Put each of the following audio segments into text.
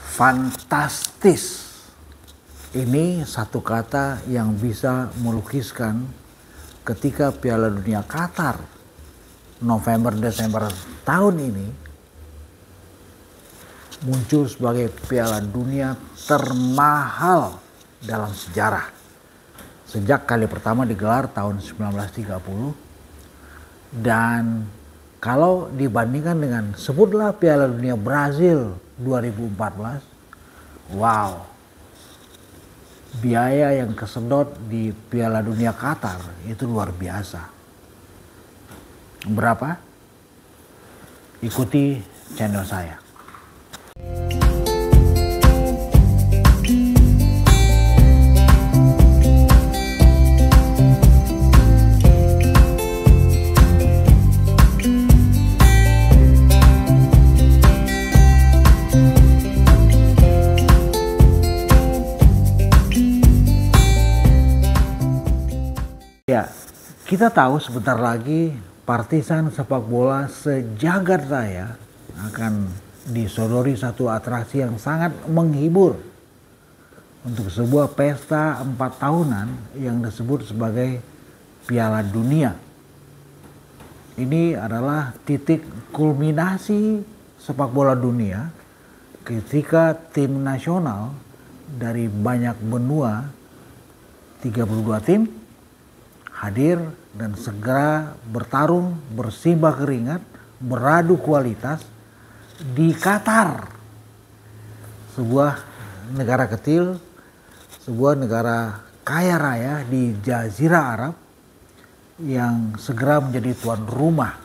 Fantastis. Ini satu kata yang bisa melukiskan ketika Piala Dunia Qatar November-Desember tahun ini muncul sebagai Piala Dunia termahal dalam sejarah. Sejak kali pertama digelar tahun 1930 dan kalau dibandingkan dengan sebutlah Piala Dunia Brazil 2014, wow. Biaya yang kesedot di Piala Dunia Qatar itu luar biasa. Berapa? Ikuti channel saya. Ya, kita tahu sebentar lagi partisan sepak bola sejagat raya akan disodori satu atraksi yang sangat menghibur untuk sebuah pesta 4 tahunan yang disebut sebagai Piala Dunia. Ini adalah titik kulminasi sepak bola dunia ketika tim nasional dari banyak benua, 32 tim, hadir dan segera bertarung, bersimbah keringat, beradu kualitas di Qatar. Sebuah negara kecil, sebuah negara kaya raya di Jazirah Arab yang segera menjadi tuan rumah.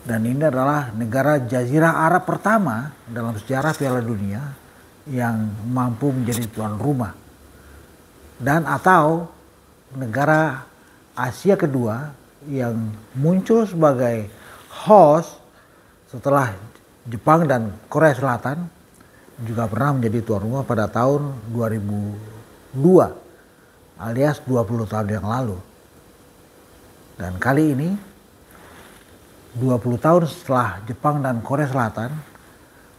Dan ini adalah negara Jazirah Arab pertama dalam sejarah Piala Dunia yang mampu menjadi tuan rumah. Dan atau negara Asia kedua yang muncul sebagai host setelah Jepang dan Korea Selatan juga pernah menjadi tuan rumah pada tahun 2002 alias 20 tahun yang lalu. Dan kali ini 20 tahun setelah Jepang dan Korea Selatan,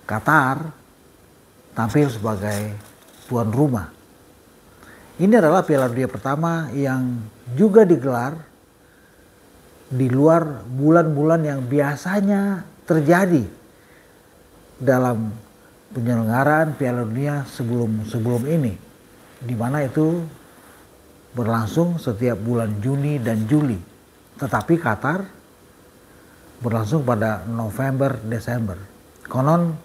Qatar tampil sebagai tuan rumah. Ini adalah Piala Dunia pertama yang juga digelar di luar bulan-bulan yang biasanya terjadi dalam penyelenggaraan Piala Dunia sebelum ini, di mana itu berlangsung setiap bulan Juni dan Juli. Tetapi Qatar berlangsung pada November-Desember. Konon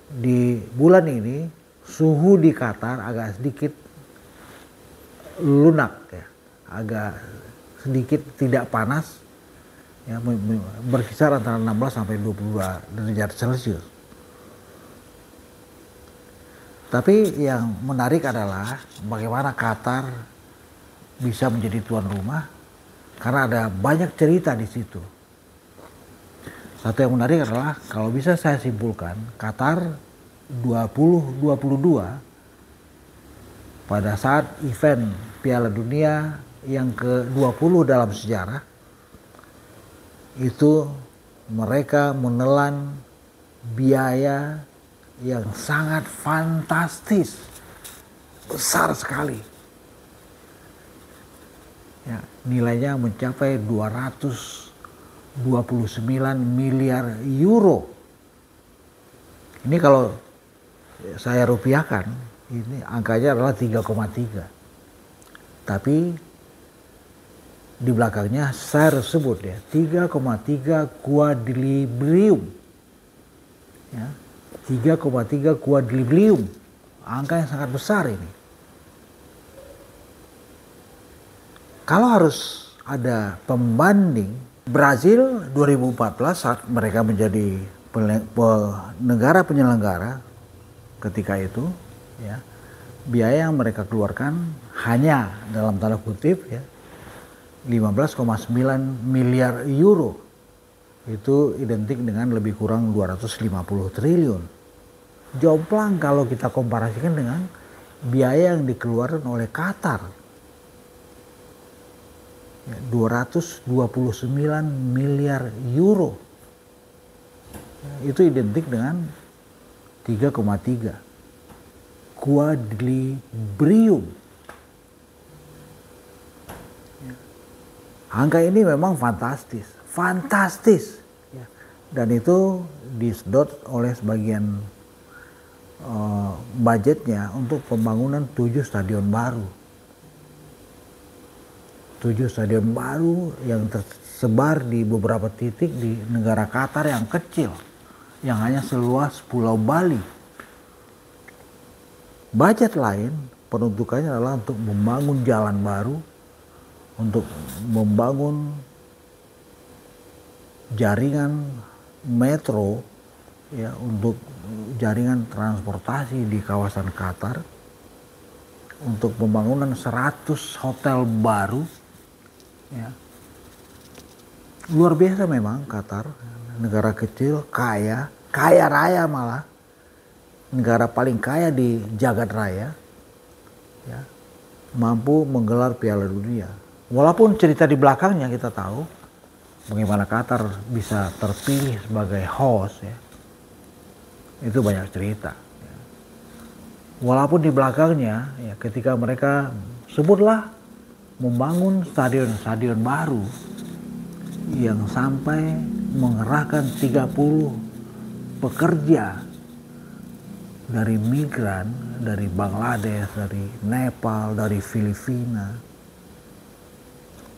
di bulan ini suhu di Qatar agak sedikit lunak, ya, agak sedikit tidak panas, ya, berkisar antara 16 sampai 22 derajat Celcius. Tapi yang menarik adalah bagaimana Qatar bisa menjadi tuan rumah karena ada banyak cerita di situ. Satu yang menarik adalah kalau bisa saya simpulkan, Qatar 2022 pada saat event Piala Dunia yang ke-20 dalam sejarah itu mereka menelan biaya yang sangat fantastis, besar sekali. Ya, nilainya mencapai 229 miliar euro. Ini kalau saya rupiahkan, ini angkanya adalah 3,3. Tapi di belakangnya saya harus sebut ya 3,3 quadrillion. Ya, 3,3 quadrillion. Angka yang sangat besar ini. Kalau harus ada pembanding, Brazil 2014 saat mereka menjadi negara penyelenggara ketika itu, ya, biaya yang mereka keluarkan hanya dalam tanda kutip ya 15,9 miliar euro. Itu identik dengan lebih kurang 250 triliun. Jomplang kalau kita komparasikan dengan biaya yang dikeluarkan oleh Qatar. 229 miliar euro. Itu identik dengan 3,3 quadribrium. Angka ini memang fantastis. Dan itu disedot oleh sebagian budgetnya untuk pembangunan 7 stadion baru. 7 stadion baru yang tersebar di beberapa titik di negara Qatar yang kecil, yang hanya seluas Pulau Bali. Budget lain peruntukannya adalah untuk membangun jalan baru, untuk membangun jaringan metro, ya, untuk jaringan transportasi di kawasan Qatar, untuk pembangunan 100 hotel baru, ya. Luar biasa memang Qatar, negara kecil, kaya raya malah, negara paling kaya di jagat raya, ya, mampu menggelar Piala Dunia. Walaupun cerita di belakangnya kita tahu bagaimana Qatar bisa terpilih sebagai host, ya. Itu banyak cerita. Ya. Walaupun di belakangnya, ya, ketika mereka sebutlah membangun stadion-stadion baru yang sampai mengerahkan 30 pekerja dari migran, dari Bangladesh, dari Nepal, dari Filipina.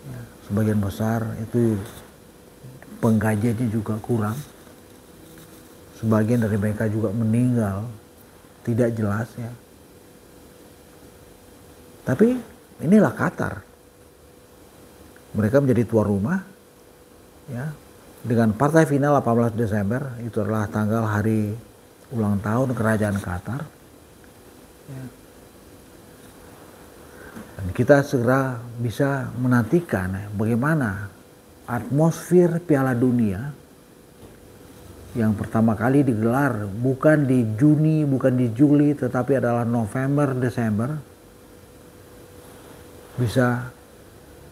Ya, sebagian besar itu penggajiannya juga kurang. Sebagian dari mereka juga meninggal, tidak jelas, ya. Tapi inilah Qatar. Mereka menjadi tuan rumah, ya, dengan partai final 18 Desember, itu adalah tanggal hari ulang tahun kerajaan Qatar. Ya. Dan kita segera bisa menantikan bagaimana atmosfer Piala Dunia yang pertama kali digelar bukan di Juni, bukan di Juli, tetapi adalah November, Desember, bisa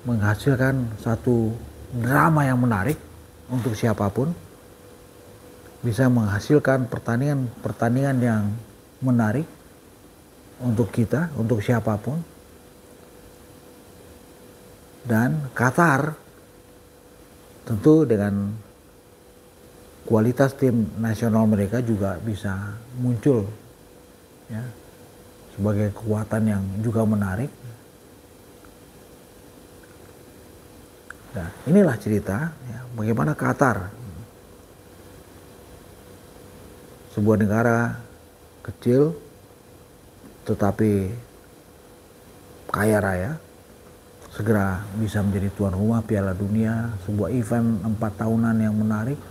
menghasilkan satu drama yang menarik untuk siapapun, bisa menghasilkan pertandingan yang menarik untuk kita, untuk siapapun. Dan Qatar tentu dengan kualitas tim nasional mereka juga bisa muncul, ya, sebagai kekuatan yang juga menarik. Nah, inilah cerita, ya, bagaimana Qatar, sebuah negara kecil tetapi kaya raya, segera bisa menjadi tuan rumah Piala Dunia, sebuah event 4 tahunan yang menarik,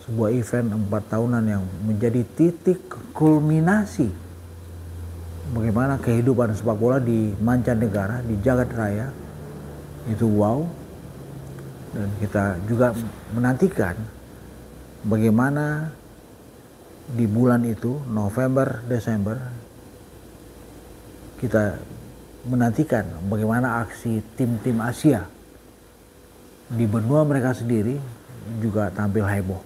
sebuah event 4 tahunan yang menjadi titik kulminasi bagaimana kehidupan sepak bola di mancanegara, di jagat raya. Itu wow. Dan kita juga menantikan bagaimana di bulan itu, November, Desember, kita menantikan bagaimana aksi tim-tim Asia di benua mereka sendiri juga tampil heboh.